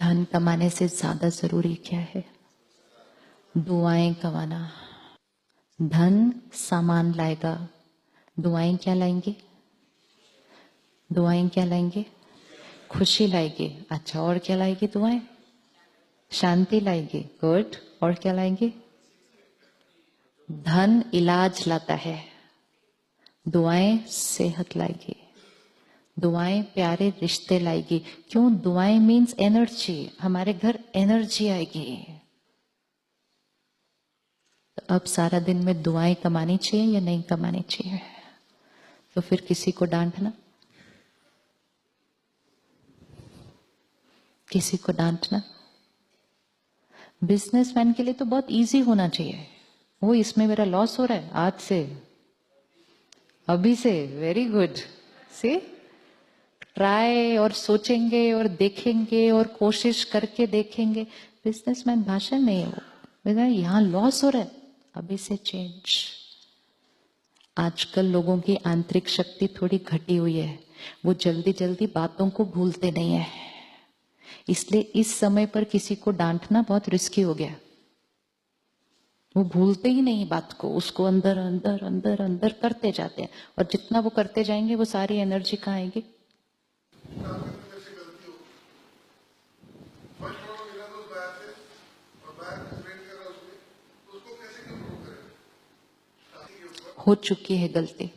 धन कमाने से ज्यादा जरूरी क्या है? दुआएं कमाना। धन सामान लाएगा, दुआएं क्या लाएंगे? दुआएं क्या लाएंगे? खुशी लाएगी। अच्छा, और क्या लाएगी दुआएं? शांति लाएगी। गुड। और क्या लाएंगे? धन इलाज लाता है, दुआएं सेहत लाएगी, दुआएं प्यारे रिश्ते लाएगी। क्यों? दुआएं मीन्स एनर्जी, हमारे घर एनर्जी आएगी। तो अब सारा दिन में दुआएं कमानी चाहिए या नहीं कमानी चाहिए? तो फिर किसी को डांटना, किसी को डांटना। बिजनेसमैन के लिए तो बहुत इजी होना चाहिए। वो इसमें मेरा लॉस हो रहा है आज से, अभी से, वेरी गुड। से ट्राई और सोचेंगे और देखेंगे और कोशिश करके देखेंगे। बिजनेसमैन भाषण नहीं है वो, यहां लॉस हो रहा है, अभी से चेंज। आजकल लोगों की आंतरिक शक्ति थोड़ी घटी हुई है, वो जल्दी जल्दी बातों को भूलते नहीं है, इसलिए इस समय पर किसी को डांटना बहुत रिस्की हो गया। वो भूलते ही नहीं बात को, उसको अंदर अंदर अंदर अंदर करते जाते हैं, और जितना वो करते जाएंगे वो सारी एनर्जी कहाँ आएगी? हो चुकी है गलती,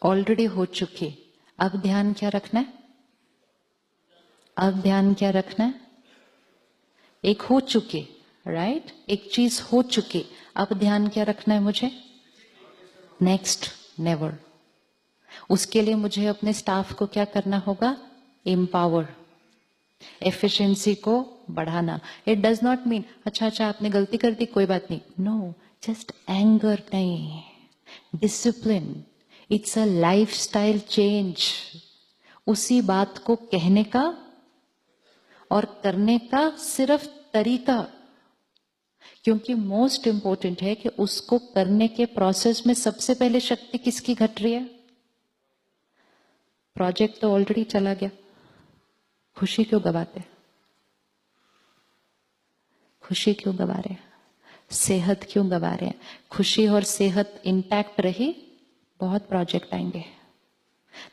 ऑलरेडी हो चुकी। अब ध्यान क्या रखना है? अब ध्यान क्या रखना है? एक हो चुकी, राइट? एक चीज हो चुकी, अब ध्यान क्या रखना है मुझे? Next never. उसके लिए मुझे अपने स्टाफ को क्या करना होगा? एम्पावर, एफिशिएंसी को बढ़ाना। इट डज नॉट मीन अच्छा आपने गलती कर दी कोई बात नहीं, नो, जस्ट एंगर नहीं, discipline. It's a lifestyle change. उसी बात को कहने का और करने का सिर्फ तरीका, क्योंकि मोस्ट इंपॉर्टेंट है कि उसको करने के प्रोसेस में सबसे पहले शक्ति किसकी घट रही है? प्रोजेक्ट तो ऑलरेडी चला गया, खुशी क्यों गवाते? खुशी क्यों गवा रहे? सेहत क्यों गवा रहे? खुशी और सेहत इंटैक्ट रही, बहुत प्रोजेक्ट आएंगे,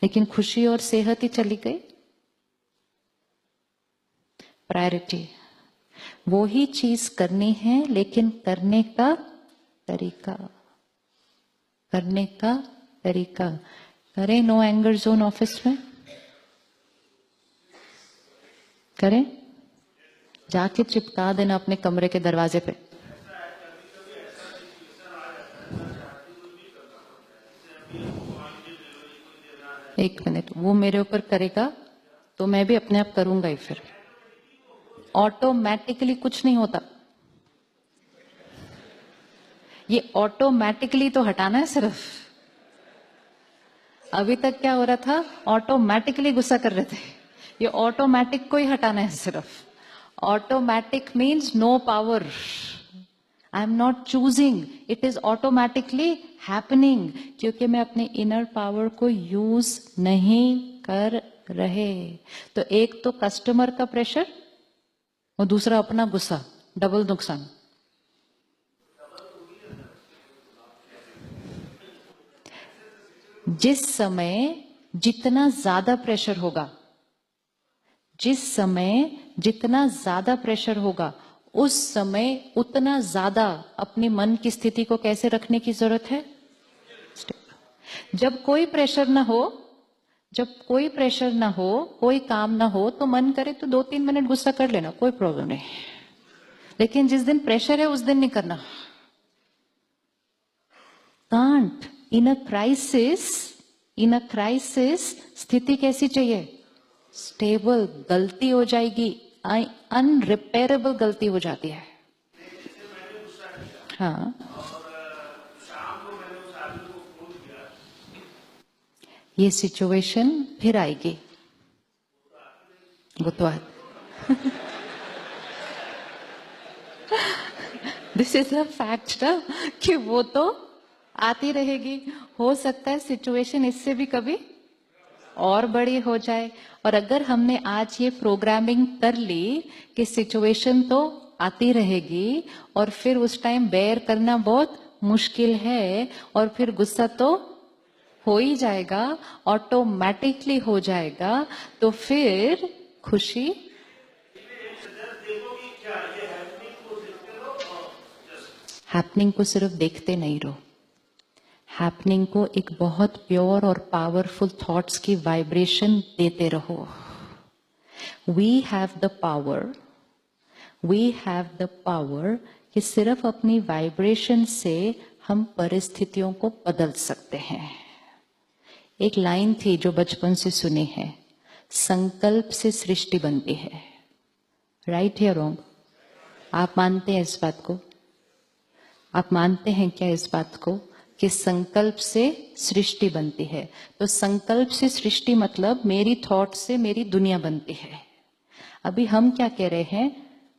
लेकिन खुशी और सेहत ही चली गई, प्रायोरिटी वो ही चीज करनी है, लेकिन करने का तरीका, करने का तरीका। करें नो एंगर जोन ऑफिस में? करें? जाके चिपका देना अपने कमरे के दरवाजे पे। एक मिनट, वो मेरे ऊपर करेगा तो मैं भी अपने आप करूंगा ही। फिर ऑटोमेटिकली कुछ नहीं होता, ये ऑटोमेटिकली तो हटाना है सिर्फ। अभी तक क्या हो रहा था? ऑटोमेटिकली गुस्सा कर रहे थे, ये ऑटोमेटिक को ही हटाना है सिर्फ। Automatic means no power, I am not choosing, it is automatically happening, क्योंकि मैं अपने इनर पावर को यूज नहीं कर रहे। तो एक तो कस्टमर का प्रेशर और दूसरा अपना गुस्सा, डबल नुकसान। जिस समय जितना ज्यादा प्रेशर होगा, जिस समय जितना ज्यादा प्रेशर होगा, उस समय उतना ज्यादा अपने मन की स्थिति को कैसे रखने की जरूरत है? जब कोई प्रेशर ना हो, जब कोई प्रेशर ना हो, कोई काम ना हो, तो मन करे तो 2-3 मिनट गुस्सा कर लेना, कोई प्रॉब्लम नहीं। लेकिन जिस दिन प्रेशर है उस दिन नहीं करना। कांट। इन अ क्राइसिस स्थिति कैसी चाहिए? स्टेबल। गलती हो जाएगी, अनरिपेयरेबल गलती हो जाती है। हाँ, ये सिचुएशन फिर आएगी, वो तो दिस इज अ फैक्ट ना, कि वो तो आती रहेगी। हो सकता है सिचुएशन इससे भी कभी और बड़ी हो जाए। और अगर हमने आज ये प्रोग्रामिंग कर ली कि सिचुएशन तो आती रहेगी और फिर उस टाइम बेयर करना बहुत मुश्किल है और फिर गुस्सा तो हो ही जाएगा, ऑटोमेटिकली हो जाएगा, तो फिर खुशी हैपनिंग को सिर्फ देखते नहीं रहो, हैपनिंग को एक बहुत प्योर और पावरफुल थॉट्स की वाइब्रेशन देते रहो। वी हैव द पावर कि सिर्फ अपनी वाइब्रेशन से हम परिस्थितियों को बदल सकते हैं। एक लाइन थी जो बचपन से सुनी है, संकल्प से सृष्टि बनती है। राइट या रॉन्ग? आप मानते हैं इस बात को? आप मानते हैं क्या इस बात को कि संकल्प से सृष्टि बनती है? तो संकल्प से सृष्टि मतलब मेरी थॉट से मेरी दुनिया बनती है। अभी हम क्या कह रहे हैं,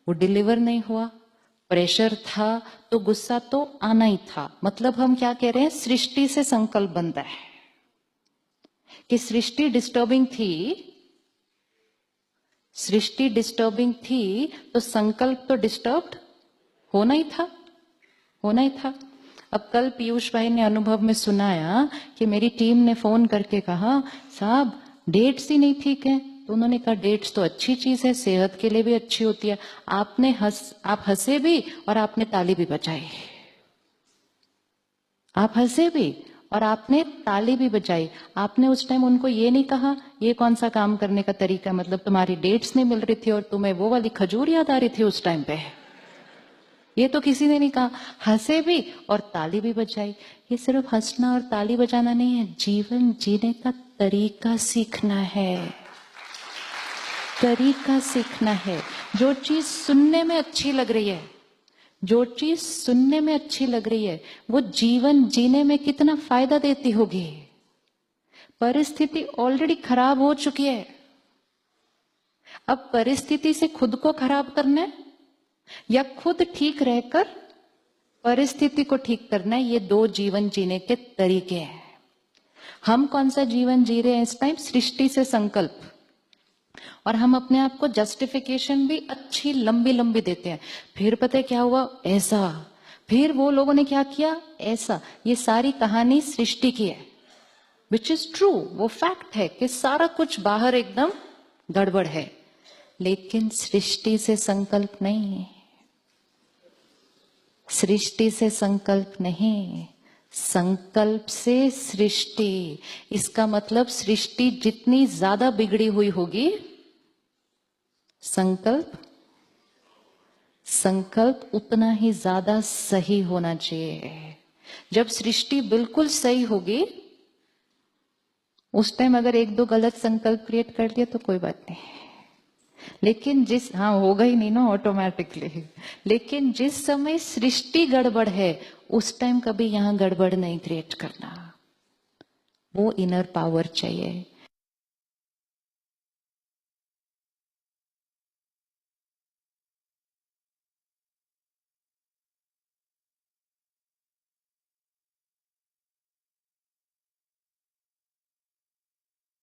वो डिलीवर नहीं हुआ, प्रेशर था, तो गुस्सा तो आना ही था। मतलब हम क्या कह रहे हैं, सृष्टि से संकल्प बनता है कि सृष्टि डिस्टर्बिंग थी, तो संकल्प तो डिस्टर्ब्ड होना ही था। अब कल पीयूष भाई ने अनुभव में सुनाया कि मेरी टीम ने फोन करके कहा, साहब डेट्स ही नहीं ठीक है। तो उन्होंने कहा, डेट्स तो अच्छी चीज है, सेहत के लिए भी अच्छी होती है। आप हंसे भी और आपने ताली भी बजाई। आप हंसे भी और आपने ताली भी बजाई। आपने उस टाइम उनको ये नहीं कहा, ये कौन सा काम करने का तरीका, मतलब तुम्हारी डेट्स नहीं मिल रही थी और तुम्हें वो वाली खजूर याद आ रही थी उस टाइम पे। ये तो किसी ने नहीं कहा। हंसे भी और ताली भी बजाई। ये सिर्फ हंसना और ताली बजाना नहीं है, जीवन जीने का तरीका सीखना है। तरीका सीखना है। जो चीज सुनने में अच्छी लग रही है, वो जीवन जीने में कितना फायदा देती होगी। परिस्थिति ऑलरेडी खराब हो चुकी है, अब परिस्थिति से खुद को खराब करना है या खुद ठीक रहकर परिस्थिति को ठीक करना है। ये दो जीवन जीने के तरीके हैं। हम कौन सा जीवन जी रहे हैं इस टाइम, सृष्टि से संकल्प। और हम अपने आप को जस्टिफिकेशन भी अच्छी लंबी लंबी देते हैं। फिर पता है क्या हुआ, ऐसा, फिर वो लोगों ने क्या किया, ऐसा। ये सारी कहानी सृष्टि की है, विच इज ट्रू। वो फैक्ट है कि सारा कुछ बाहर एकदम गड़बड़ है, लेकिन सृष्टि से संकल्प नहीं, सृष्टि से संकल्प नहीं, संकल्प से सृष्टि। इसका मतलब सृष्टि जितनी ज्यादा बिगड़ी हुई होगी, संकल्प उतना ही ज्यादा सही होना चाहिए। जब सृष्टि बिल्कुल सही होगी, उस टाइम अगर एक दो गलत संकल्प क्रिएट कर दिया तो कोई बात नहीं, लेकिन होगा ही नहीं ना ऑटोमेटिकली। लेकिन जिस समय सृष्टि गड़बड़ है, उस टाइम कभी यहां गड़बड़ नहीं क्रिएट करना। वो इनर पावर चाहिए।